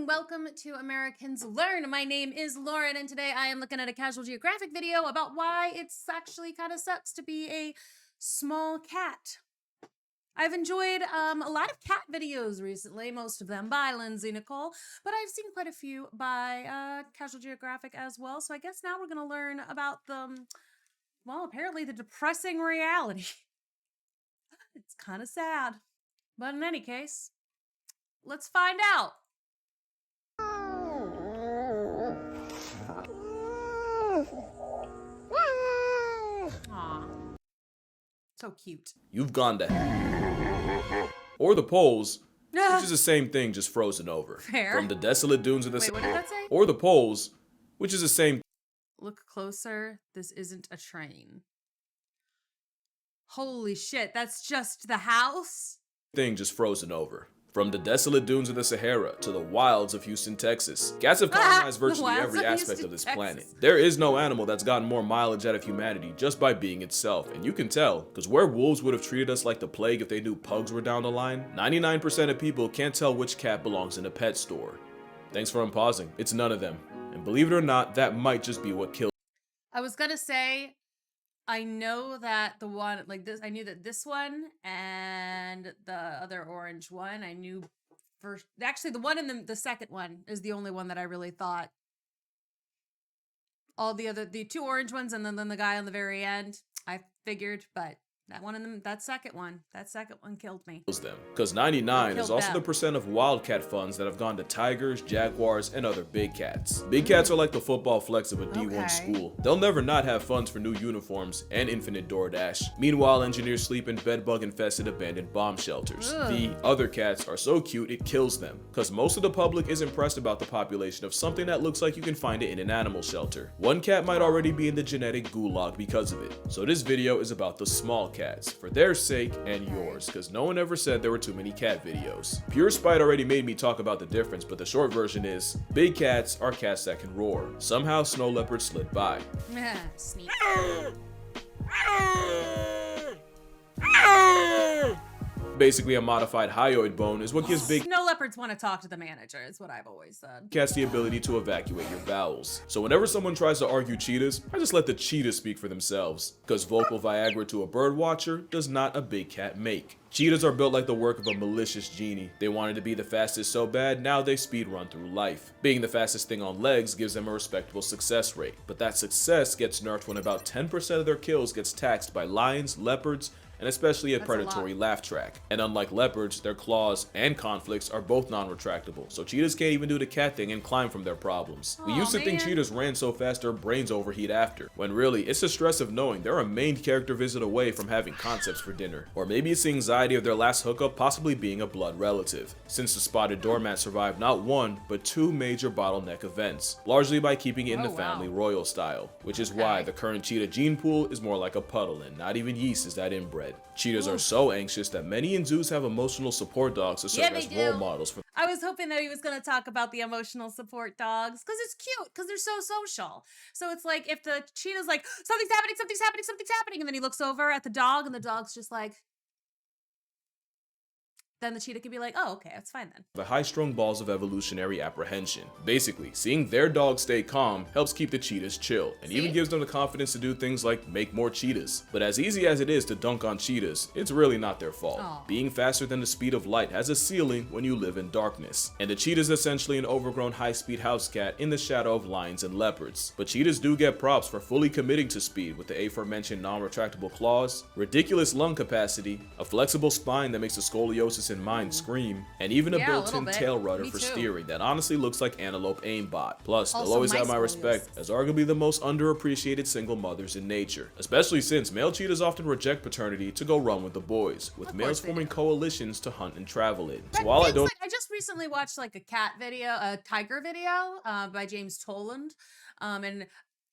and welcome to Americans Learn. My name is Lauren, and today I am looking at a Casual Geographic video about why it's actually kind of sucks to be a small cat. I've enjoyed a lot of cat videos recently, most of them by Lindsay Nicole, but I've seen quite a few by Casual Geographic as well, so I guess now we're going to learn about well, apparently the depressing reality. It's kind of sad, but in any case, let's find out. Aw. So cute. You've gone to or the poles, which is the same thing, just frozen over. Fair. From the desolate dunes of the Wait, what did that say? or the poles, which is the same Look closer. This isn't a train. Holy shit, that's just the house? thing, just frozen over. From the desolate dunes of the Sahara to the wilds of Houston, Texas, cats have colonized virtually wilds every of aspect Houston, of this Texas. planet. There is no animal that's gotten more mileage out of humanity just by being itself, and you can tell, because where wolves would have treated us like the plague if they knew pugs were down the line, 99% of people can't tell which cat belongs in a pet store. Thanks for unpausing. It's none of them. And believe it or not, that might just be what kills I was gonna say, I know that the one, like this, I knew that this one and the other orange one, I knew first. Actually, the one in the second one is the only one that I really thought. All the two orange ones and then the guy on the very end, I figured, but that second one killed me. them. Because 99 is Killed also them. the percent of wildcat funds that have gone to tigers, jaguars, and other big cats. Big cats are like the football flex of a D1 Okay. school. They'll never not have funds for new uniforms and infinite DoorDash. Meanwhile, engineers sleep in bedbug-infested abandoned bomb shelters. Ugh. The other cats are so cute it kills them. Because most of the public is impressed about the population of something that looks like you can find it in an animal shelter. One cat might already be in the genetic gulag because of it. So this video is about the small cats, for their sake and yours, because no one ever said there were too many cat videos. Pure Spite already made me talk about the difference, but the short version is, big cats are cats that can roar. Somehow snow leopards slid by. Sneak. Basically, a modified hyoid bone is what gives big Snow leopards want to talk to the manager, is what I've always said. cats the ability to evacuate your bowels. So whenever someone tries to argue cheetahs, I just let the cheetahs speak for themselves. Because vocal Viagra to a bird watcher does not a big cat make. Cheetahs are built like the work of a malicious genie. They wanted to be the fastest so bad, now they speed run through life. Being the fastest thing on legs gives them a respectable success rate. But that success gets nerfed when about 10% of their kills gets taxed by lions, leopards, and especially a That's a lot. predatory laugh track. And unlike leopards, their claws and conflicts are both non-retractable, so cheetahs can't even do the cat thing and climb from their problems. We Aw, used to think man. cheetahs ran so fast their brains overheat after, when really, it's the stress of knowing they're a main character visit away from having concepts for dinner. Or maybe it's the anxiety of their last hookup possibly being a blood relative, since the spotted doormat survived not one, but two major bottleneck events, largely by keeping it in Oh, the wow. family royal style, which is why Okay. the current cheetah gene pool is more like a puddle and not even yeast is that inbred. Cheetahs are Oof. so anxious that many in zoos have emotional support dogs to serve Yeah, they as role do. models for I was hoping that he was going to talk about the emotional support dogs because it's cute because they're so social. So it's like if the cheetah's like, something's happening, something's happening, something's happening. And then he looks over at the dog and the dog's just like, then the cheetah could be like, oh, okay, it's fine then. the high-strung balls of evolutionary apprehension. Basically, seeing their dog stay calm helps keep the cheetahs chill, and even See? gives them the confidence to do things like make more cheetahs. But as easy as it is to dunk on cheetahs, it's really not their fault. Aw. Being faster than the speed of light has a ceiling when you live in darkness, and the cheetah is essentially an overgrown high-speed house cat in the shadow of lions and leopards. But cheetahs do get props for fully committing to speed with the aforementioned non-retractable claws, ridiculous lung capacity, a flexible spine that makes the scoliosis in mind scream, and even a Yeah, a little built-in bit. tail rudder Me for too. steering that honestly looks like antelope aimbot. Plus, they'll Also, always my have my respect scoliosis. as arguably the most underappreciated single mothers in nature, especially since male cheetahs often reject paternity to go run with the boys, with Of males course they forming do. coalitions to hunt and travel in. So But while I things don't like, I just recently watched like a cat video, a tiger video by James Toland. And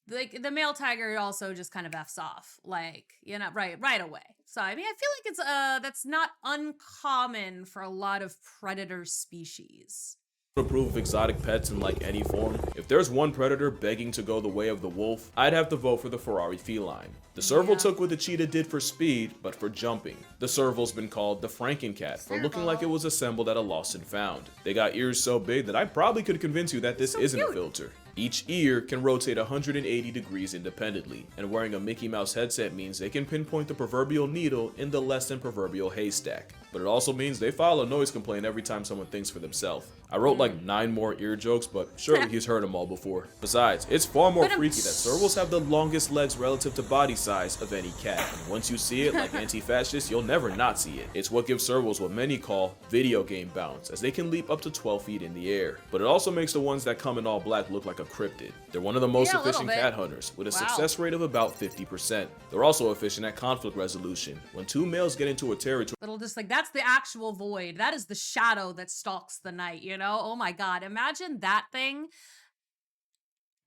like the male tiger also just kind of F's off, like, you know, right away. So I mean, I feel like it's that's not uncommon for a lot of predator species. approve of exotic pets in like any form. If there's one predator begging to go the way of the wolf, I'd have to vote for the Ferrari feline. The serval Yeah. took what the cheetah did for speed, but for jumping. The serval's been called the Frankencat for looking like it was assembled at a lost and found. They got ears so big that I probably could convince you that this So isn't a cute. filter. Each ear can rotate 180 degrees independently, and wearing a Mickey Mouse headset means they can pinpoint the proverbial needle in the less than proverbial haystack. But it also means they file a noise complaint every time someone thinks for themselves. I wrote like 9 more ear jokes, but surely he's heard them all before. Besides, it's far more freaky that servals have the longest legs relative to body size of any cat. And once you see it, like anti-fascists, you'll never not see it. It's what gives servals what many call video game bounce, as they can leap up to 12 feet in the air. But it also makes the ones that come in all black look like a cryptid. They're one of the most efficient cat hunters, with a success rate of about 50%. They're also efficient at conflict resolution. When two males get into a territory, Little just like, that's the actual void. That is the shadow that stalks the night, you know? Oh my God. Imagine that thing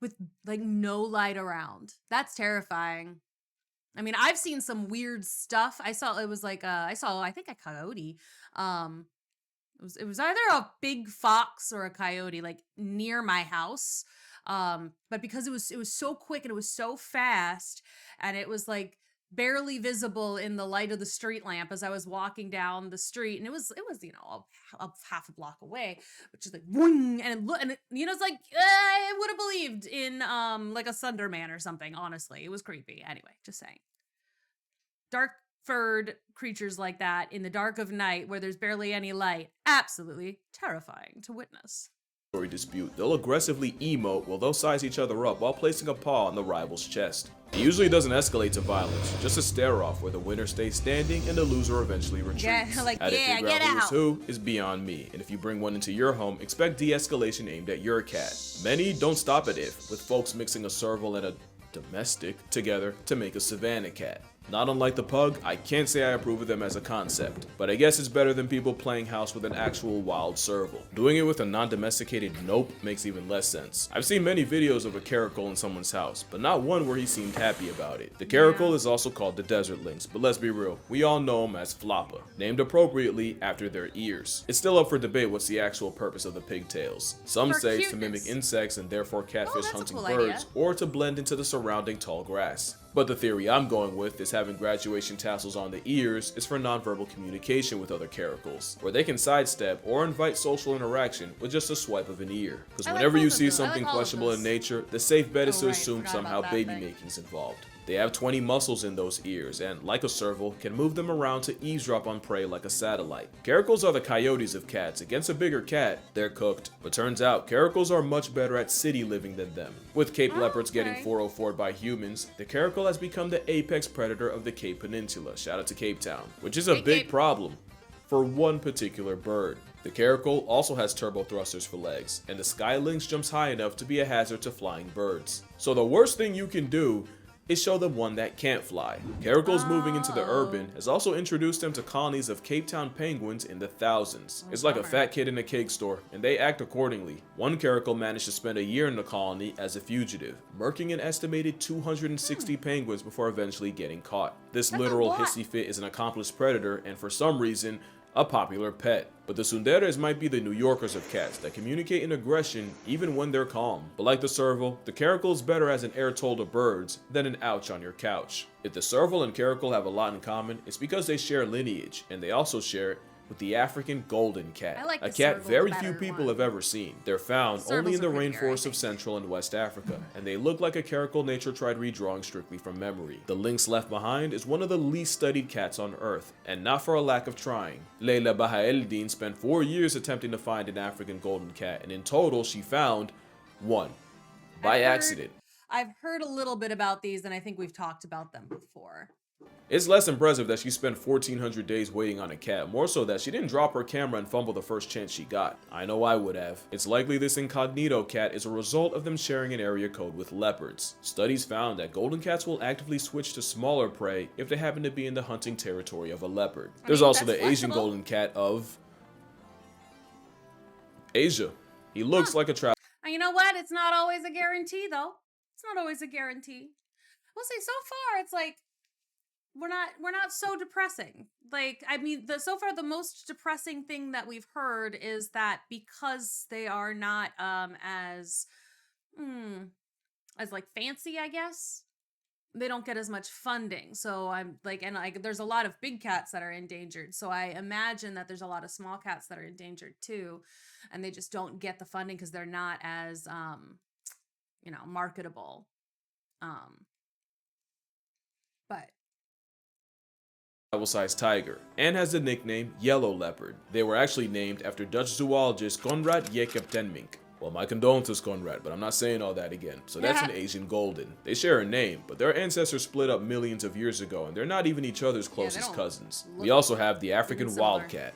with like no light around. That's terrifying. I mean, I've seen some weird stuff. I saw it was like I think a coyote. It was either a big fox or a coyote like near my house. But because it was so quick and it was so fast and it was like barely visible in the light of the street lamp as I was walking down the street, and it was a half a block away, which is like boing, and it, it's like I would have believed in like a Thunder Man or something. Honestly, it was creepy. Anyway, just saying. Dark furred creatures like that in the dark of night where there's barely any light, absolutely terrifying to witness. dispute, they'll aggressively emote while they'll size each other up while placing a paw on the rival's chest. It usually doesn't escalate to violence, just a stare-off where the winner stays standing and the loser eventually retreats. How to figure out who's who is beyond me, and if you bring one into your home, expect de-escalation aimed at your cat. Many don't stop at if, with folks mixing a serval and a domestic together to make a savannah cat. Not unlike the pug, I can't say I approve of them as a concept, but I guess it's better than people playing house with an actual wild serval. Doing it with a non-domesticated nope makes even less sense. I've seen many videos of a caracal in someone's house, but not one where he seemed happy about it. The caracal is also called the desert lynx, but let's be real, we all know him as Floppa, named appropriately after their ears. It's still up for debate what's the actual purpose of the pigtails. Some say it's to mimic insects and therefore catfish hunting birds, or to blend into the surrounding tall grass. But the theory I'm going with is having graduation tassels on the ears is for nonverbal communication with other caracals, where they can sidestep or invite social interaction with just a swipe of an ear. Because whenever you see something questionable in nature, the safe bet is to assume somehow baby making's involved. They have 20 muscles in those ears and, like a serval, can move them around to eavesdrop on prey like a satellite. Caracals are the coyotes of cats. Against a bigger cat, they're cooked. But turns out, caracals are much better at city living than them. With Cape leopards getting 404'd by humans, the caracal has become the apex predator of the Cape Peninsula, shout out to Cape Town, which is a big problem for one particular bird. The caracal also has turbo thrusters for legs, and the sky lynx jumps high enough to be a hazard to flying birds. So the worst thing you can do is show them one that can't fly. Caracals moving into the urban has also introduced them to colonies of Cape Town penguins in the thousands. It's like a fat kid in a cake store, and they act accordingly. One caracal managed to spend a year in the colony as a fugitive, murking an estimated 260 penguins before eventually getting caught. This literal hissy fit is an accomplished predator, and for some reason, a popular pet. But the tsunderes might be the New Yorkers of cats that communicate in aggression even when they're calm. But like the serval, the caracal is better as an air toll to birds than an ouch on your couch. If the serval and caracal have a lot in common, it's because they share lineage, and they also share it with the African golden cat, a cat very few people have ever seen. They're found only in the rainforests of Central and West Africa, and they look like a caracal nature tried redrawing strictly from memory. The lynx left behind is one of the least studied cats on Earth, and not for a lack of trying. Leila Bahaeldin spent 4 years attempting to find an African golden cat, and in total she found one, by accident. I've heard a little bit about these, and I think we've talked about them before. It's less impressive that she spent 1,400 days waiting on a cat, more so that she didn't drop her camera and fumble the first chance she got. I know I would have. It's likely this incognito cat is a result of them sharing an area code with leopards. Studies found that golden cats will actively switch to smaller prey if they happen to be in the hunting territory of a leopard. There's also the Asian golden cat of Asia. He looks like a traveler. And you know what? It's not always a guarantee, though. It's not always a guarantee. We'll say so far, it's like we're not so depressing. Like, I mean, so far the most depressing thing that we've heard is that because they are not mm, as like fancy, I guess, they don't get as much funding. So I'm like, and like, there's a lot of big cats that are endangered. So I imagine that there's a lot of small cats that are endangered too, and they just don't get the funding because they're not as marketable. Um, but Sized tiger, and has the nickname Yellow Leopard. They were actually named after Dutch zoologist Conrad Jacob Denmink. Well, my condolences, Conrad, but I'm not saying all that again. So that's an Asian golden. They share a name, but their ancestors split up millions of years ago, and they're not even each other's closest cousins. We also have the African wildcat.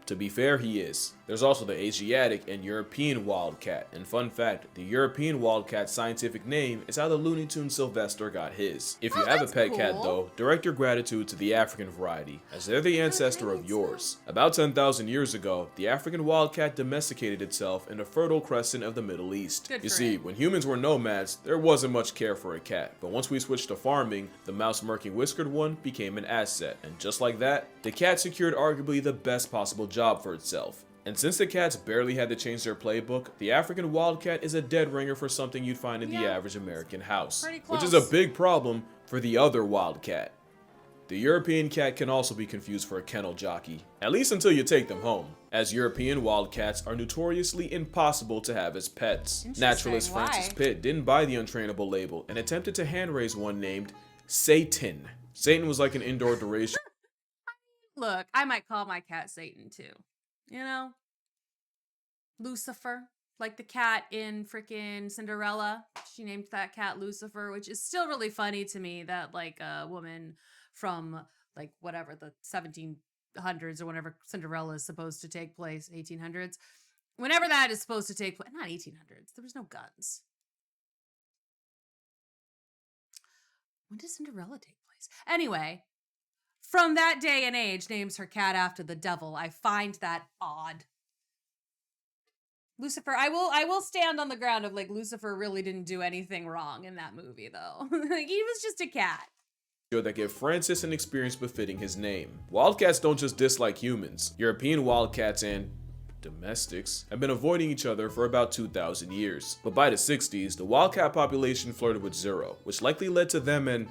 To be fair, he is. There's also the Asiatic and European wildcat, and fun fact, the European wildcat's scientific name is how the Looney Tunes Sylvester got his. If you have a pet cat though, direct your gratitude to the African variety, as they're the ancestor of yours. About 10,000 years ago, the African wildcat domesticated itself in the Fertile Crescent of the Middle East. You see, when humans were nomads, there wasn't much care for a cat, but once we switched to farming, the mouse-murking whiskered one became an asset, and just like that, the cat secured arguably the best possible job for itself. And since the cats barely had to change their playbook, the African wildcat is a dead ringer for something you'd find in the average American house, which is a big problem for the other wildcat. The European cat can also be confused for a kennel jockey, at least until you take them home, as European wildcats are notoriously impossible to have as pets. Naturalist Francis Pitt didn't buy the untrainable label and attempted to hand-raise one named Satan. Satan was like an indoor duration. Look, I might call my cat Satan too. You know? Lucifer, like the cat in freaking Cinderella. She named that cat Lucifer, which is still really funny to me that like a woman from like whatever the 1700s or whenever Cinderella is supposed to take place, 1800s. Whenever that is supposed to take place, not 1800s. There was no guns. When does Cinderella take place? Anyway, from that day and age, names her cat after the devil. I find that odd. Lucifer, I will stand on the ground of like Lucifer really didn't do anything wrong in that movie though. Like, he was just a cat. That give Francis an experience befitting his name. Wildcats don't just dislike humans. European wildcats and domestics have been avoiding each other for about 2,000 years. But by the 60s, the wildcat population flirted with zero, which likely led to them and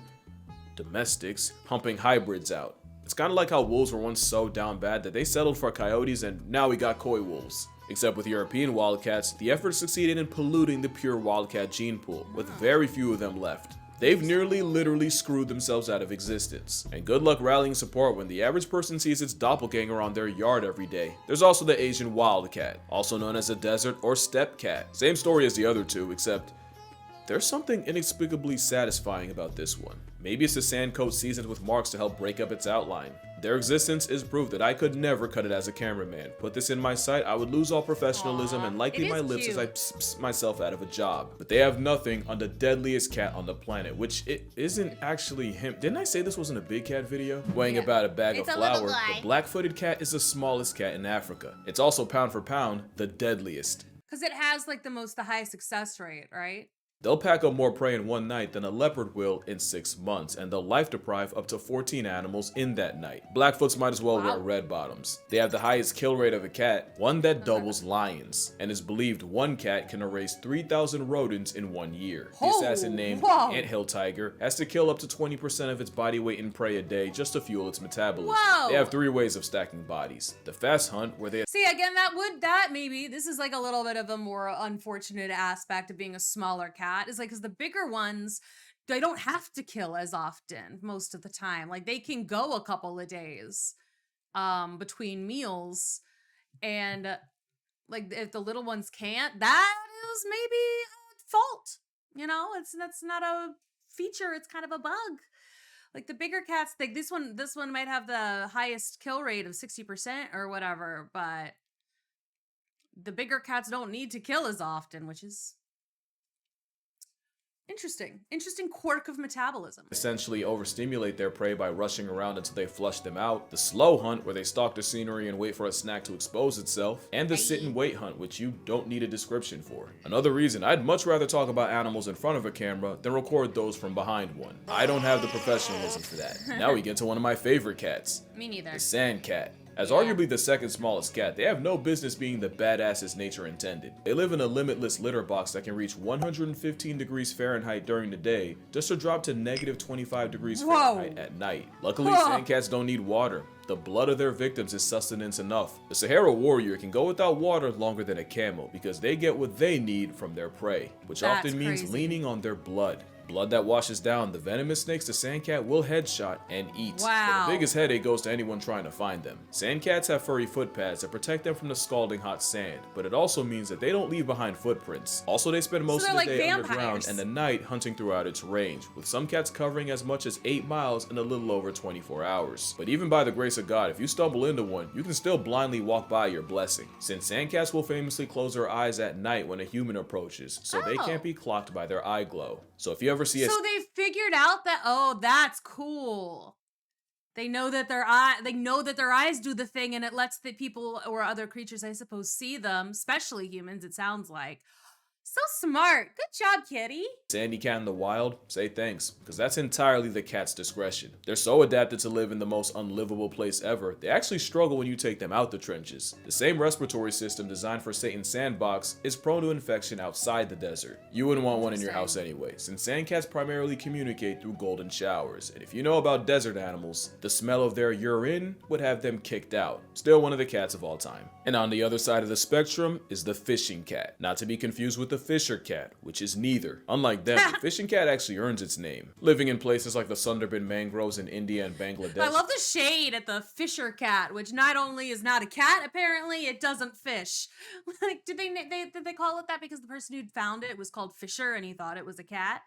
domestics pumping hybrids out. It's kind of like how wolves were once so down bad that they settled for coyotes and now we got coy wolves. Except with European wildcats, the effort succeeded in polluting the pure wildcat gene pool, with very few of them left. They've nearly literally screwed themselves out of existence. And good luck rallying support when the average person sees its doppelganger on their yard every day. There's also the Asian wildcat, also known as a desert or steppe cat. Same story as the other two, except there's something inexplicably satisfying about this one. Maybe it's the sand coat seasoned with marks to help break up its outline. Their existence is proof that I could never cut it as a cameraman. Put this in my sight, I would lose all professionalism and likely my lips as I pss myself out of a job. But they have nothing on the deadliest cat on the planet, which it isn't actually him. Didn't I say this wasn't a big cat video? Weighing about a bag of flour, the black-footed cat is the smallest cat in Africa. It's also pound for pound, the deadliest. Because it has like the highest success rate, right? They'll pack up more prey in one night than a leopard will in 6 months, and they'll life deprive up to 14 animals in that night. Blackfoots might as well wear red bottoms. They have the highest kill rate of a cat, one that doubles lions, and it's believed one cat can erase 3,000 rodents in 1 year. The assassin named Anthill Tiger has to kill up to 20% of its body weight in prey a day just to fuel its metabolism. They have 3 ways of stacking bodies. The fast hunt, where they see again maybe this is like a little bit of a more unfortunate aspect of being a smaller cat. Is like because the bigger ones, they don't have to kill as often most of the time. Like they can go a couple of days between meals, and like if the little ones can't, that is maybe a fault. You know, that's not a feature, it's kind of a bug. Like the bigger cats, like this one might have the highest kill rate of 60% or whatever, but the bigger cats don't need to kill as often, which is Interesting quirk of metabolism. Essentially overstimulate their prey by rushing around until they flush them out, the slow hunt where they stalk the scenery and wait for a snack to expose itself, and the sit and wait hunt which you don't need a description for. Another reason I'd much rather talk about animals in front of a camera than record those from behind one. I don't have the professionalism for that. Now we get to one of my favorite cats. Me neither. The sand cat. As arguably the second smallest cat, they have no business being the badasses nature intended. They live in a limitless litter box that can reach 115 degrees Fahrenheit during the day, just to drop to negative 25 degrees Fahrenheit at night. Luckily, sand cats don't need water. The blood of their victims is sustenance enough. The Sahara warrior can go without water longer than a camel because they get what they need from their prey, which often means leaning on their blood. Blood that washes down the venomous snakes the sandcat will headshot and eat. Wow. But the biggest headache goes to anyone trying to find them. Sandcats have furry foot pads that protect them from the scalding hot sand, but it also means that they don't leave behind footprints. Also, they spend most of the day underground and the night hunting throughout its range, with some cats covering as much as 8 miles in a little over 24 hours. But even by the grace of God, if you stumble into one, you can still blindly walk by your blessing, since sandcats will famously close their eyes at night when a human approaches, so they can't be clocked by their eye glow. So if you ever see a... So they figured out that, oh, that's cool. They know that their eyes do the thing, and it lets the people or other creatures, I suppose, see them, especially humans, it sounds like. So smart. Good job, kitty. Sandy cat in the wild, say thanks, because that's entirely the cat's discretion. They're so adapted to live in the most unlivable place ever, they actually struggle when you take them out the trenches. The same respiratory system designed for Satan's sandbox is prone to infection outside the desert. You wouldn't want one in your house anyway, since sandcats primarily communicate through golden showers, and if you know about desert animals, the smell of their urine would have them kicked out. Still one of the cats of all time. And on the other side of the spectrum is the fishing cat, not to be confused with the fisher cat, which is neither. Unlike them, the fishing cat actually earns its name, living in places like the Sundarban mangroves in India and Bangladesh. I love the shade at the fisher cat, which not only is not a cat, apparently it doesn't fish. Like, did they call it that because the person who'd found it was called Fisher and he thought it was a cat?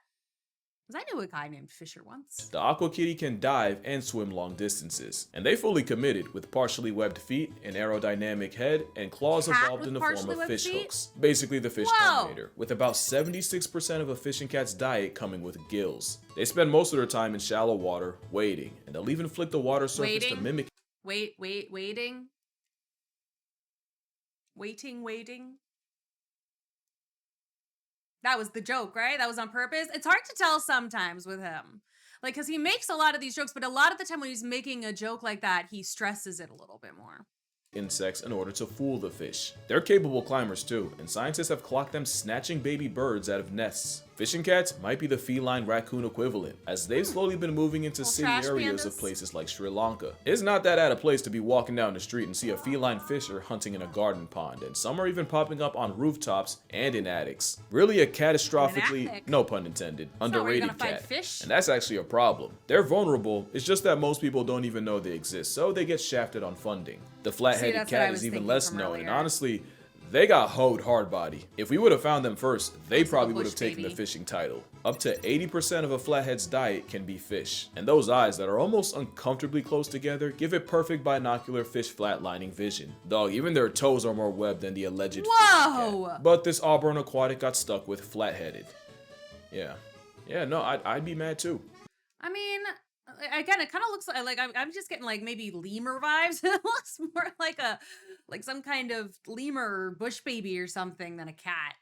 Because I knew a guy named Fisher once. The aqua kitty can dive and swim long distances, and they fully committed with partially webbed feet, an aerodynamic head, and claws evolved in the form of fish hooks. Basically the fish Terminator, with about 76% of a fishing cat's diet coming with gills. They spend most of their time in shallow water, wading, and they'll even flick the water surface to mimic... Waiting? That was the joke, right? That was on purpose. It's hard to tell sometimes with him. Like, because he makes a lot of these jokes, but a lot of the time when he's making a joke like that, he stresses it a little bit more. Insects in order to fool the fish. They're capable climbers too, and scientists have clocked them snatching baby birds out of nests. Fishing cats might be the feline raccoon equivalent, as they've slowly been moving into city areas of places like Sri Lanka. It's not that out of place to be walking down the street and see a feline fisher hunting in a garden pond, and some are even popping up on rooftops and in attics. Really a catastrophically, no pun intended, underrated cat. And that's actually a problem. They're vulnerable, it's just that most people don't even know they exist, so they get shafted on funding. The flat-headed cat is even less known, and honestly, they got hoed hard body. If we would have found them first, they probably would have taken the fishing title. Up to 80% of a flathead's diet can be fish, and those eyes that are almost uncomfortably close together give it perfect binocular fish flatlining vision. Dog, even their toes are more webbed than the alleged fishing cat. But this Auburn aquatic got stuck with flat-headed. Yeah, no, I'd be mad too. I mean, again, it kind of looks like I'm just getting like maybe lemur vibes. It looks more like some kind of lemur or bush baby or something than a cat.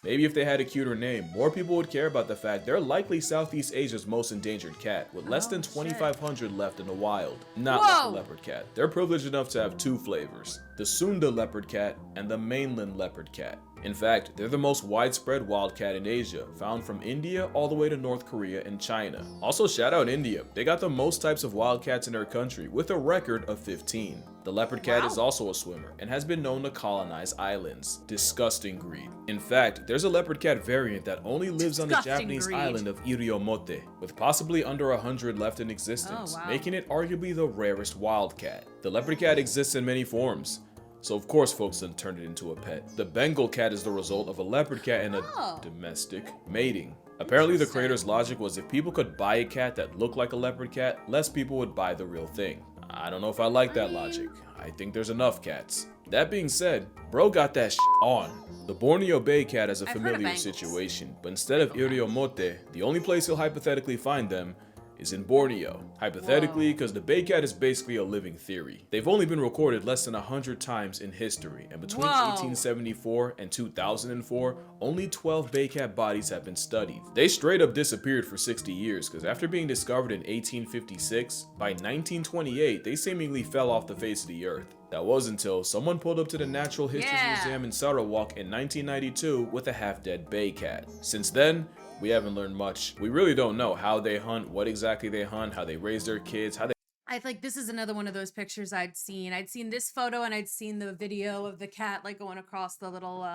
Maybe if they had a cuter name, more people would care about the fact they're likely Southeast Asia's most endangered cat, with less than 2,500 left in the wild. Not like the leopard cat. They're privileged enough to have two flavors, the Sunda leopard cat and the mainland leopard cat. In fact, they're the most widespread wildcat in Asia, found from India all the way to North Korea and China. Also, shout out India. They got the most types of wildcats in their country, with a record of 15. The leopard cat is also a swimmer, and has been known to colonize islands. Disgusting greed. In fact, there's a leopard cat variant that only lives on the Japanese island of Iriomote, with possibly under 100 left in existence, making it arguably the rarest wildcat. The leopard cat exists in many forms, so of course folks done turned it into a pet. The Bengal cat is the result of a leopard cat and a domestic mating. Apparently the creator's logic was if people could buy a cat that looked like a leopard cat, less people would buy the real thing. I don't know if I like that logic. I think there's enough cats. That being said, bro got that on. The Borneo Bay cat is a I've heard of familiar Bengals. situation, but instead of Iriomote, the only place you'll hypothetically find them is in Borneo. Hypothetically, because the Bay cat is basically a living theory. They've only been recorded less than 100 times in history, and between 1874 and 2004, only 12 Bay cat bodies have been studied. They straight up disappeared for 60 years, because after being discovered in 1856, by 1928, they seemingly fell off the face of the earth. That was until someone pulled up to the Natural History Museum in Sarawak in 1992 with a half-dead Bay cat. Since then, we haven't learned much. We really don't know how they hunt, what exactly they hunt, how they raise their kids, how they... I think this is another one of those pictures I'd seen. I'd seen this photo and I'd seen the video of the cat like going across the little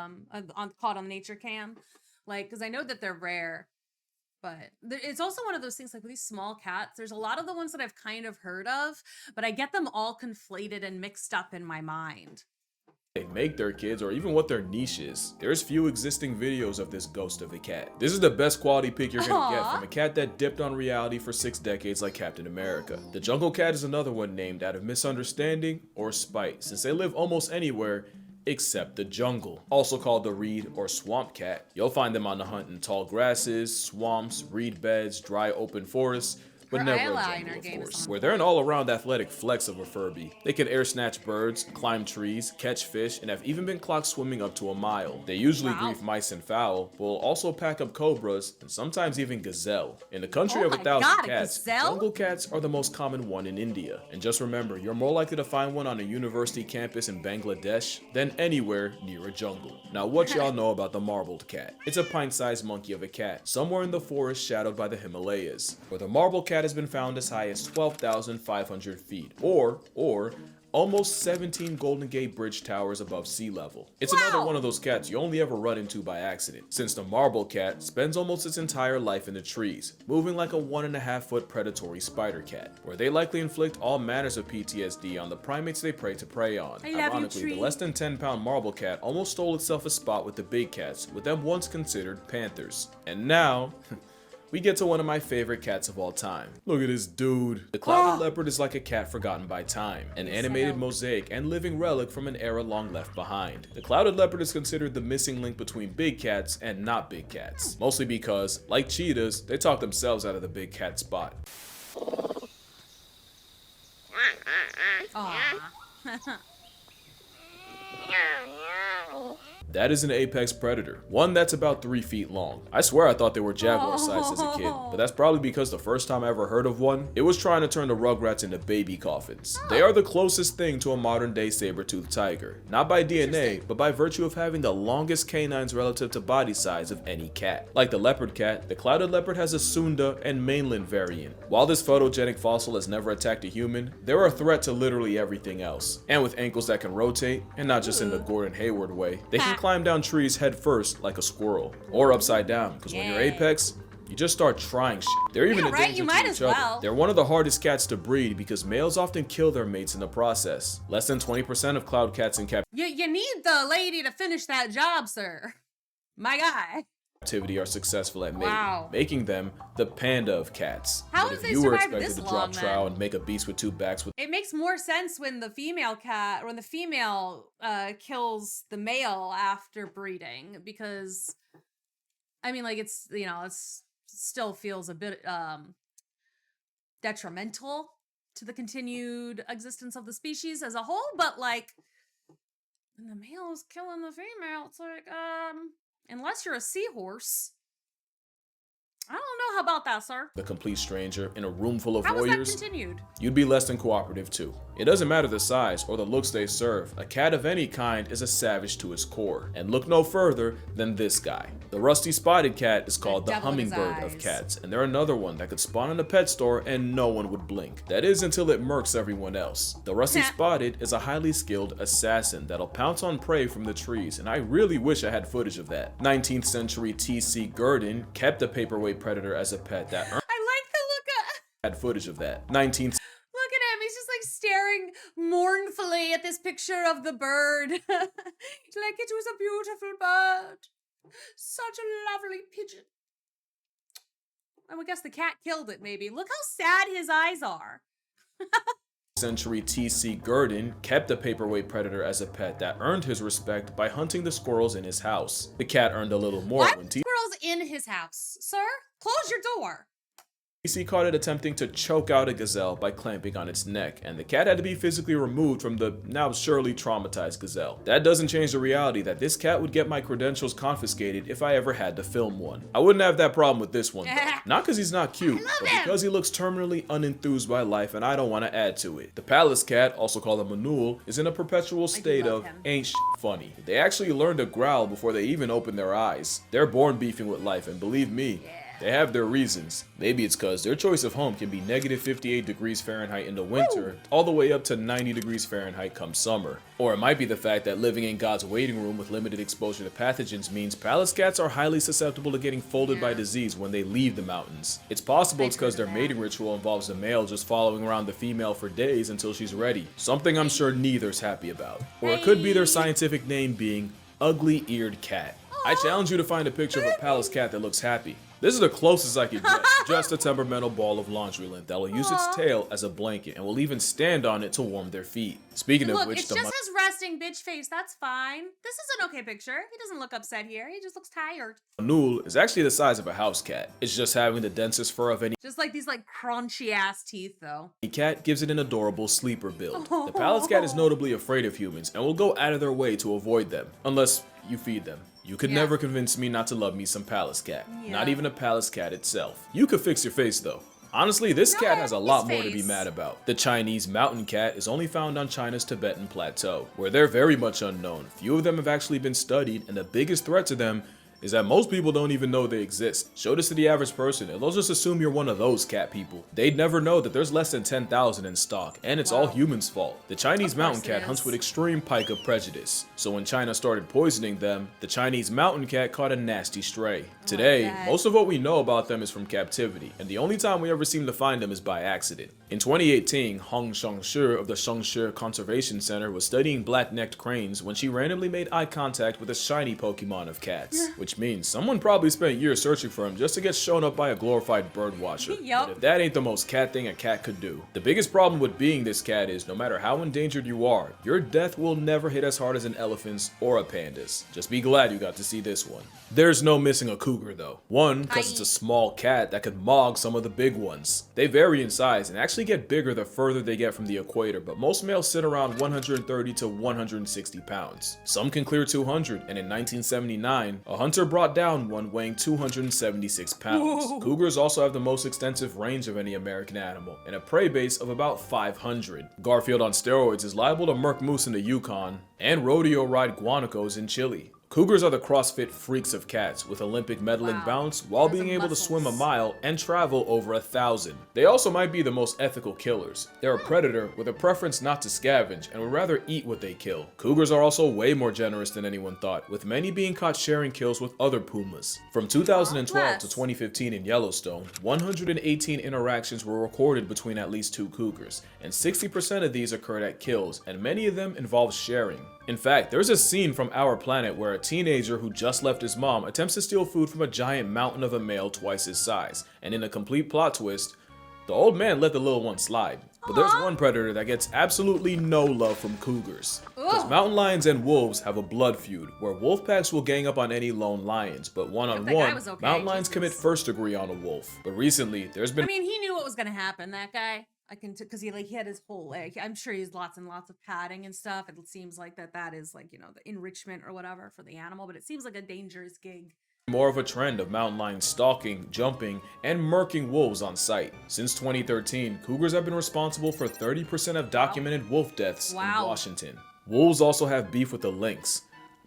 caught on nature cam. Like, because I know that they're rare. But it's also one of those things like with these small cats, there's a lot of the ones that I've kind of heard of, but I get them all conflated and mixed up in my mind. They make their kids, or even what their niche is. There's few existing videos of this ghost of a cat. This is the best quality pic you're gonna get from a cat that dipped on reality for 6 decades like Captain America. The jungle cat is another one named out of misunderstanding or spite, since they live almost anywhere except the jungle. Also called the reed or swamp cat. You'll find them on the hunt in tall grasses, swamps, reed beds, dry open forests, but never a jungle, of course, where they're an all-around athletic flex of a Furby. They can air snatch birds, climb trees, catch fish, and have even been clocked swimming up to a mile. They usually grief mice and fowl, but will also pack up cobras, and sometimes even gazelle. In the country of 1,000 cats, jungle cats are the most common one in India. And just remember, you're more likely to find one on a university campus in Bangladesh than anywhere near a jungle. Now what y'all know about the marbled cat? It's a pint-sized monkey of a cat, somewhere in the forest shadowed by the Himalayas, where the marbled cat has been found as high as 12,500 feet, or almost 17 Golden Gate Bridge towers above sea level. It's another one of those cats you only ever run into by accident, since the marble cat spends almost its entire life in the trees, moving like a 1.5-foot predatory spider cat, where they likely inflict all manners of PTSD on the primates they prey on. Ironically, the less than 10-pound marble cat almost stole itself a spot with the big cats, with them once considered panthers. And now, we get to one of my favorite cats of all time. Look at this dude. The clouded leopard is like a cat forgotten by time, an animated mosaic and living relic from an era long left behind. The clouded leopard is considered the missing link between big cats and not big cats, mostly because, like cheetahs, they talk themselves out of the big cat spot. That is an apex predator, one that's about 3 feet long. I swear I thought they were jaguar sized as a kid, but that's probably because the first time I ever heard of one, it was trying to turn the rugrats into baby coffins. They are the closest thing to a modern day saber-toothed tiger, not by DNA, but by virtue of having the longest canines relative to body size of any cat. Like the leopard cat, the clouded leopard has a Sunda and mainland variant. While this photogenic fossil has never attacked a human, they're a threat to literally everything else. And with ankles that can rotate, and not just in the Gordon Hayward way, they can climb down trees head first like a squirrel, or upside down, because when you're apex, you just start trying shit. They're even a danger to each other. They're one of the hardest cats to breed because males often kill their mates in the process. Less than 20% of cloud cats in You need the lady to finish that job, sir. My guy. captivity are successful at making them the panda of cats. How but have if they you were survived expected this to drop long, trowel then? and make a beast with 2 backs with It makes more sense when the female cat, when the female kills the male after breeding, because I mean, like, it's, you know, it's still feels a bit detrimental to the continued existence of the species as a whole, but like when the male is killing the female, it's like unless you're a seahorse, I don't know how about that, sir. a complete stranger in a room full of How warriors, is that continued? you'd be less than cooperative too. It doesn't matter the size or the looks they serve, a cat of any kind is a savage to its core. And look no further than this guy. The rusty spotted cat is called the hummingbird of cats, and they're another one that could spawn in a pet store and no one would blink. That is until it murks everyone else. The rusty spotted is a highly skilled assassin that'll pounce on prey from the trees, and I really wish I had footage of that. 19th century T.C. Gurdon kept a paperweight predator as a pet that earned had footage of that. 19th Look at him. He's just like staring mournfully at this picture of the bird. Like, it was a beautiful bird. Such a lovely pigeon. I would guess the cat killed it, maybe. Look how sad his eyes are. Century T.C. Gurdon kept a paperweight predator as a pet that earned his respect by hunting the squirrels in his house. The cat earned a little more Why when squirrels in his house, sir? Close your door. T.C. caught it attempting to choke out a gazelle by clamping on its neck, and the cat had to be physically removed from the now surely traumatized gazelle. That doesn't change the reality that this cat would get my credentials confiscated if I ever had to film one. I wouldn't have that problem with this one though. Not because he's not cute, but because he looks terminally unenthused by life and I don't want to add to it. The palace cat, also called a manul, is in a perpetual state of ain't funny. They actually learn to growl before they even open their eyes. They're born beefing with life, and believe me, they have their reasons. Maybe it's because their choice of home can be negative 58 degrees Fahrenheit in the winter, all the way up to 90 degrees Fahrenheit come summer. Or it might be the fact that living in God's waiting room with limited exposure to pathogens means palace cats are highly susceptible to getting folded by disease when they leave the mountains. It's possible it's because their mating ritual involves the male just following around the female for days until she's ready, something I'm sure neither's happy about. Or it could be their scientific name being ugly-eared cat. I challenge you to find a picture of a palace cat that looks happy. This is the closest I could get. Just a temperamental ball of laundry lint that will use its tail as a blanket and will even stand on it to warm their feet. Speaking of which, it's just his resting bitch face. That's fine. This is an okay picture. He doesn't look upset here. He just looks tired. manul is actually the size of a house cat. It's just having the densest fur of any Just like these crunchy ass teeth though. cat gives it an adorable sleeper build. The palace cat is notably afraid of humans and will go out of their way to avoid them, unless you feed them. You could never convince me not to love me some palace cat. Not even a palace cat itself. You could fix your face though. Honestly, this cat has a lot more to be mad about. The Chinese mountain cat is only found on China's Tibetan plateau, where they're very much unknown. Few of them have actually been studied, and the biggest threat to them is that most people don't even know they exist. Show this to the average person and they'll just assume you're one of those cat people. They'd never know that there's less than 10,000 in stock, and it's all humans' fault. The Chinese mountain cat hunts with extreme pica prejudice, so when China started poisoning them, the Chinese mountain cat caught a nasty stray. Today, most of what we know about them is from captivity, and the only time we ever seem to find them is by accident. In 2018, Hong Shangshi of the Shangshi Conservation Center was studying black-necked cranes when she randomly made eye contact with a shiny Pokemon of cats. Which means someone probably spent years searching for him just to get shown up by a glorified bird watcher. But if that ain't the most cat thing a cat could do. The biggest problem with being this cat is no matter how endangered you are, your death will never hit as hard as an elephant's or a panda's. Just be glad you got to see this one. There's no missing a cougar though. One, because it's a small cat that could mog some of the big ones. They vary in size and actually get bigger the further they get from the equator, but most males sit around 130 to 160 pounds. Some can clear 200, and in 1979, a hunter brought down one weighing 276 pounds. Cougars also have the most extensive range of any American animal, and a prey base of about 500. Garfield on steroids is liable to murk moose in the Yukon, and rodeo ride guanacos in Chile. Cougars are the CrossFit freaks of cats, with Olympic medaling bounce while being able to swim a mile and travel over 1,000. They also might be the most ethical killers. They're a predator with a preference not to scavenge and would rather eat what they kill. Cougars are also way more generous than anyone thought, with many being caught sharing kills with other pumas. From 2012 to 2015 in Yellowstone, 118 interactions were recorded between at least two cougars, and 60% of these occurred at kills, and many of them involved sharing. In fact, there's a scene from Our Planet where a teenager who just left his mom attempts to steal food from a giant mountain of a male twice his size, and in a complete plot twist, the old man let the little one slide. But there's one predator that gets absolutely no love from cougars. Because mountain lions and wolves have a blood feud, where wolf packs will gang up on any lone lions, but one-on-one, mountain lions commit first degree on a wolf. But recently, there's been— I mean, he knew what was gonna happen, that guy. Because he had his whole leg. I'm sure he has lots and lots of padding and stuff. It seems like that is the enrichment or whatever for the animal, but it seems like a dangerous gig. More of a trend of mountain lions stalking, jumping, and murking wolves on sight. Since 2013, cougars have been responsible for 30% of documented wolf deaths in Washington. Wolves also have beef with the lynx,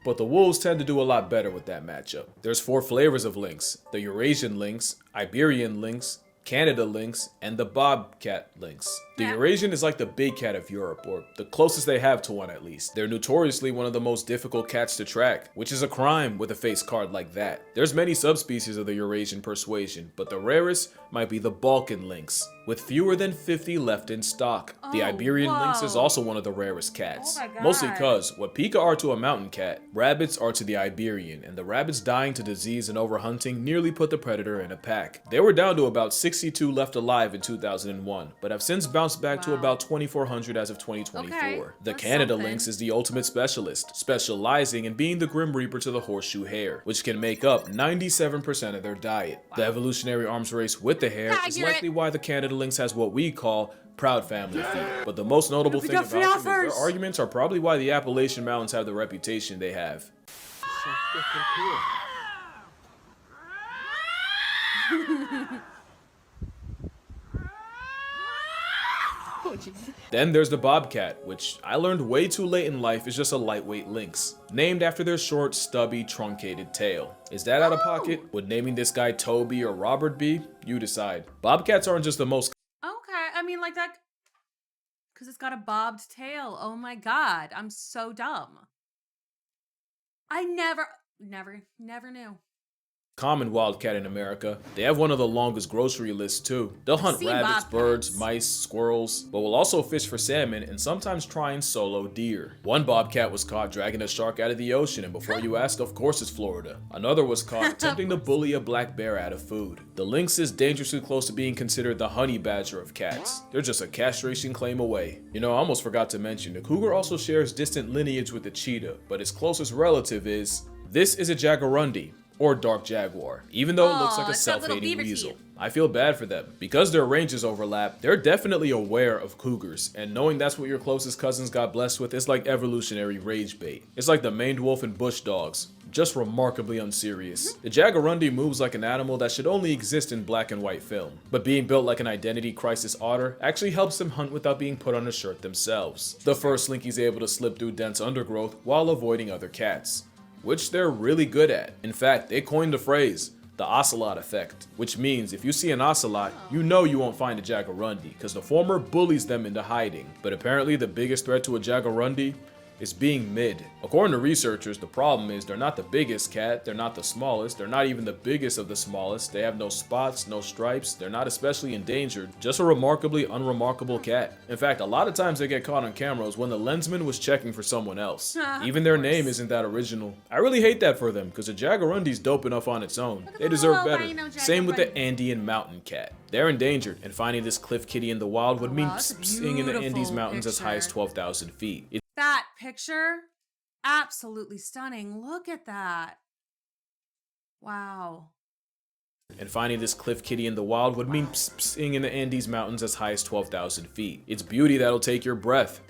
but the wolves tend to do a lot better with that matchup. There's 4 flavors of lynx: the Eurasian lynx, Iberian lynx, Canada lynx, and the bobcat lynx. The Eurasian is like the big cat of Europe, or the closest they have to one at least. They're notoriously one of the most difficult cats to track, which is a crime with a face card like that. There's many subspecies of the Eurasian persuasion, but the rarest might be the Balkan lynx, with fewer than 50 left in stock. The Iberian lynx is also one of the rarest cats. Mostly cause what pika are to a mountain cat, rabbits are to the Iberian, and the rabbits dying to disease and overhunting nearly put the predator in a pack. They were down to about 60 62 left alive in 2001, but have since bounced back to about 2,400 as of 2024. Okay, The that's Canada something. lynx is the ultimate specialist, specializing in being the Grim Reaper to the horseshoe hare, which can make up 97% of their diet. The evolutionary arms race with the hare is Accurate. likely why the Canada lynx has what we call proud family feet. But the most notable thing about them is their arguments are probably why the Appalachian Mountains have the reputation they have. So freaking cool. Then there's the bobcat, which I learned way too late in life is just a lightweight lynx, named after their short, stubby, truncated tail. Is that out of pocket? Would naming this guy Toby or Robert be? You decide. Bobcats aren't just the most Okay, I mean, like that, because it's got a bobbed tail. Oh my God, I'm so dumb. I never knew. common wildcat in America. They have one of the longest grocery lists too. They'll hunt seen rabbits, bobcats. birds, mice, squirrels, but will also fish for salmon and sometimes try and solo deer. One bobcat was caught dragging a shark out of the ocean, and before you ask, of course it's Florida. Another was caught attempting to bully a black bear out of food. The lynx is dangerously close to being considered the honey badger of cats. They're just a castration claim away. You know, I almost forgot to mention, the cougar also shares distant lineage with the cheetah, but its closest relative is... This is a jaguarundi, or dark jaguar, even though it looks like a it's got little self-hating beaver weasel. teeth. I feel bad for them. Because their ranges overlap, they're definitely aware of cougars, and knowing that's what your closest cousins got blessed with is like evolutionary rage bait. It's like the maned wolf and bush dogs, just remarkably unserious. The jaguarundi moves like an animal that should only exist in black and white film, but being built like an identity crisis otter actually helps them hunt without being put on a shirt themselves. The fur slinky's able to slip through dense undergrowth while avoiding other cats, which they're really good at. In fact, they coined the phrase, the ocelot effect, which means if you see an ocelot, you know you won't find a jaguarundi, because the former bullies them into hiding. But apparently the biggest threat to a jaguarundi is being mid. According to researchers, the problem is they're not the biggest cat, they're not the smallest, they're not even the biggest of the smallest, they have no spots, no stripes, they're not especially endangered, just a remarkably unremarkable cat. In fact, a lot of times they get caught on cameras when the lensman was checking for someone else. Even their name isn't that original. I really hate that for them, because a jaguarundi's dope enough on its own. They deserve better. Same with the Andean mountain cat. They're endangered, and finding this cliff kitty in the wild would mean that's a psing in the Andes beautiful mountains as high as picture. 12,000 feet. That picture, absolutely stunning. Look at that. Wow. And finding this cliff kitty in the wild would mean psing in the Andes mountains as high as 12,000 feet. It's beauty that'll take your breath.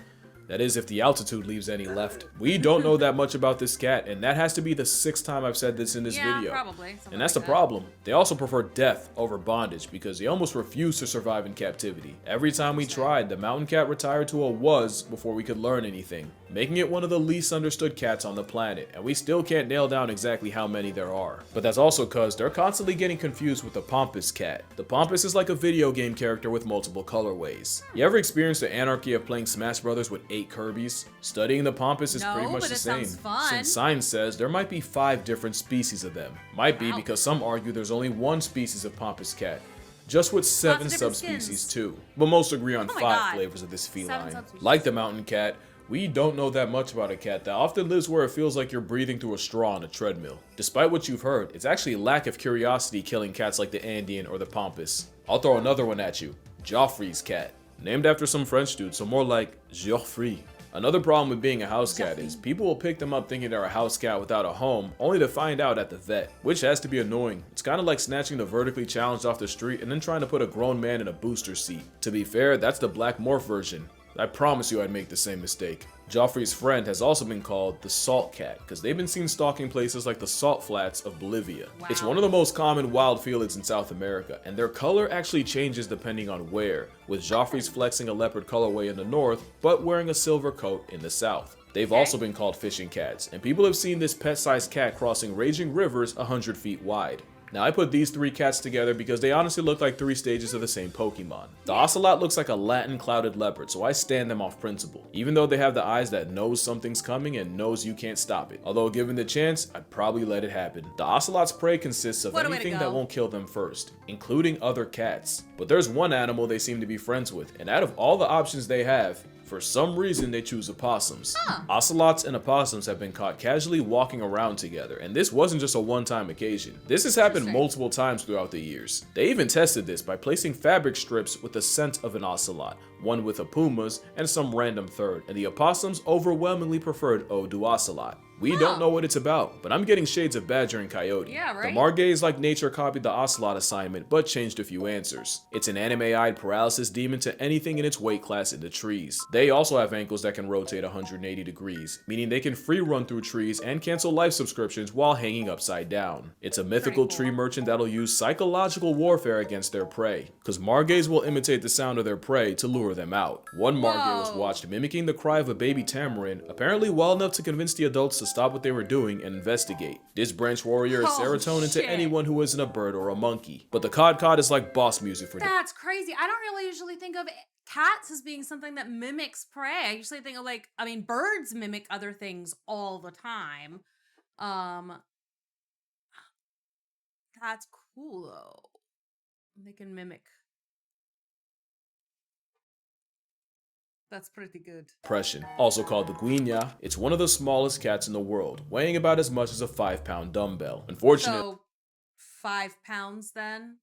That is, if the altitude leaves any left. We don't know that much about this cat, and that has to be the 6th time I've said this in this video. Probably. Something And that's like the problem. They also prefer death over bondage because they almost refuse to survive in captivity. Every time we tried, the mountain cat retired to a was before we could learn anything, making it one of the least understood cats on the planet, and we still can't nail down exactly how many there are. But that's also cause they're constantly getting confused with the pampas cat. The pampas is like a video game character with multiple colorways. You ever experienced the anarchy of playing Smash Brothers with 8 Kirby's? Studying the pampas is pretty No, much but the it same. sounds fun. Since science says there might be 5 different species of them. Might be Wow. because some argue there's only 1 species of pampas cat, just with 7 of different subspecies skins. too. But most agree on Oh my 5 God. flavors of this 7 feline. subspecies. Like the mountain cat, we don't know that much about a cat that often lives where it feels like you're breathing through a straw on a treadmill. Despite what you've heard, it's actually lack of curiosity killing cats like the Andean or the pampas. I'll throw another one at you. Joffrey's cat. Named after some French dude, so more like Geoffrey. Another problem with being a house cat is people will pick them up thinking they're a house cat without a home, only to find out at the vet, which has to be annoying. It's kind of like snatching the vertically challenged off the street and then trying to put a grown man in a booster seat. To be fair, that's the black morph version. I promise you I'd make the same mistake. Joffrey's friend has also been called the salt cat because they've been seen stalking places like the salt flats of Bolivia. Wow. It's one of the most common wild felids in South America, and their color actually changes depending on where, with Joffrey's flexing a leopard colorway in the north, but wearing a silver coat in the south. They've also been called fishing cats, and people have seen this pet-sized cat crossing raging rivers 100 feet wide. Now I put these 3 cats together because they honestly look like 3 stages of the same Pokemon. The ocelot looks like a Latin clouded leopard, so I stand them off principle, even though they have the eyes that knows something's coming and knows you can't stop it. Although given the chance, I'd probably let it happen. The ocelot's prey consists of What a way to anything go. that won't kill them first, including other cats. But there's one animal they seem to be friends with, and out of all the options they have, For some reason, they choose opossums. Huh. Ocelots and opossums have been caught casually walking around together, and this wasn't just a one-time occasion. This has happened Interesting. multiple times throughout the years. They even tested this by placing fabric strips with the scent of an ocelot, one with a puma's, and some random third, and the opossums overwhelmingly preferred Eau du Ocelot. We don't know what it's about, but I'm getting shades of badger and coyote. Yeah, right? The Margays, like nature, copied the ocelot assignment, but changed a few answers. It's an anime-eyed paralysis demon to anything in its weight class in the trees. They also have ankles that can rotate 180 degrees, meaning they can free run through trees and cancel life subscriptions while hanging upside down. It's a mythical Pretty cool. tree merchant that'll use psychological warfare against their prey, because Margays will imitate the sound of their prey to lure them out. One Margay was Whoa. watched mimicking the cry of a baby tamarin, apparently well enough to convince the adults to stop what they were doing and investigate. This branch warrior is Oh, serotonin to shit. anyone who isn't a bird or a monkey. But the cod is like boss music for them. That's crazy. I don't really usually think of cats as being something that mimics prey. I usually think of birds mimic other things all the time. That's cool though. They can mimic. That's pretty good. Depression, also called the guinya, it's one of the smallest cats in the world, weighing about as much as a 5-pound dumbbell. Unfortunately, So 5 pounds then?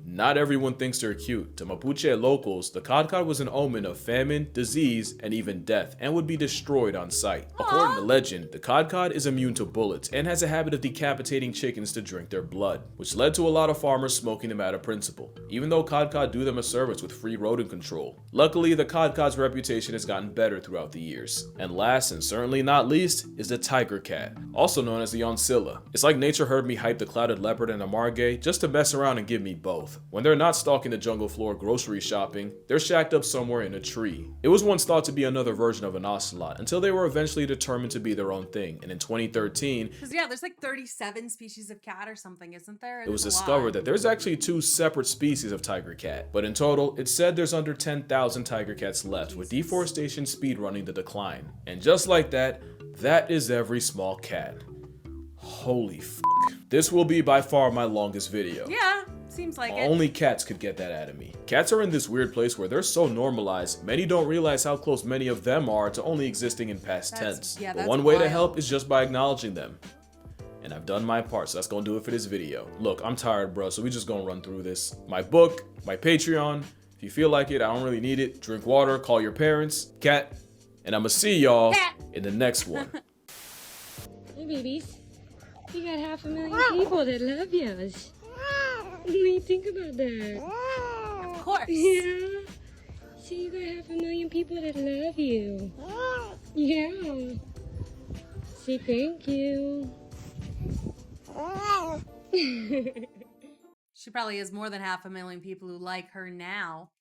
not everyone thinks they're cute. To Mapuche locals, the cod was an omen of famine, disease, and even death, and would be destroyed on sight. According to legend, the cod is immune to bullets and has a habit of decapitating chickens to drink their blood, which led to a lot of farmers smoking them out of principle, even though cod do them a service with free rodent control. Luckily, the cod's reputation has gotten better throughout the years. And last and certainly not least is the tiger cat, also known as the oncilla. It's like nature heard me hype the clouded leopard and the margay just to mess around and give me both. When they're not stalking the jungle floor grocery shopping, they're shacked up somewhere in a tree. It was once thought to be another version of an ocelot, until they were eventually determined to be their own thing, and in 2013, Because yeah, there's like 37 species of cat or something, isn't there? it was discovered that there's actually 2 separate species of tiger cat, but in total, it's said there's under 10,000 tiger cats left, with deforestation speedrunning the decline. And just like that, that is every small cat. Holy f***. This will be by far my longest video. Yeah, seems like it. Only cats could get that out of me. Cats are in this weird place where they're so normalized, many don't realize how close many of them are to only existing in past tense. Yeah, But that's one way to wild. help is just by acknowledging them. And I've done my part, so that's gonna do it for this video. Look, I'm tired, bro, so we just gonna run through this. My book, my Patreon. If you feel like it, I don't really need it. Drink water, call your parents, cat, and I'ma see y'all in the next one. Hey babies, you got 500,000 people that love yous. What do you think about that? Of course. Yeah. See, you got 500,000 people that love you. Yeah. Say thank you. She probably has more than 500,000 people who like her now.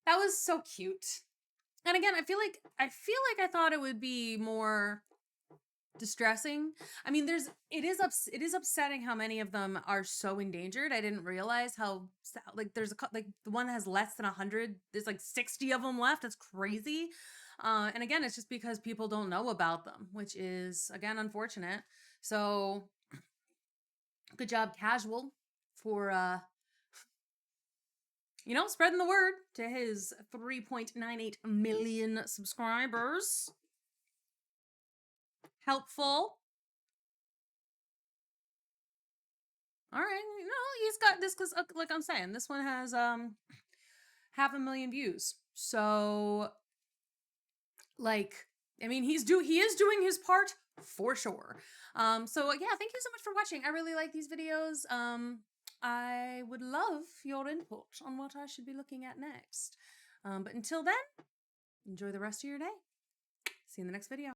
That was so cute. And again, I feel like I thought it would be more distressing. I mean, it is upsetting how many of them are so endangered. I didn't realize how there's the one that has less than 100. There's like 60 of them left. That's crazy. And again, it's just because people don't know about them, which is again unfortunate. So good job, Casual, for spreading the word to his 3.98 million subscribers. Helpful. All right, he's got this because, like I'm saying, this one has 500,000 views. So, he is doing his part for sure. So yeah, thank you so much for watching. I really like these videos. I would love your input on what I should be looking at next. But until then, enjoy the rest of your day. See you in the next video.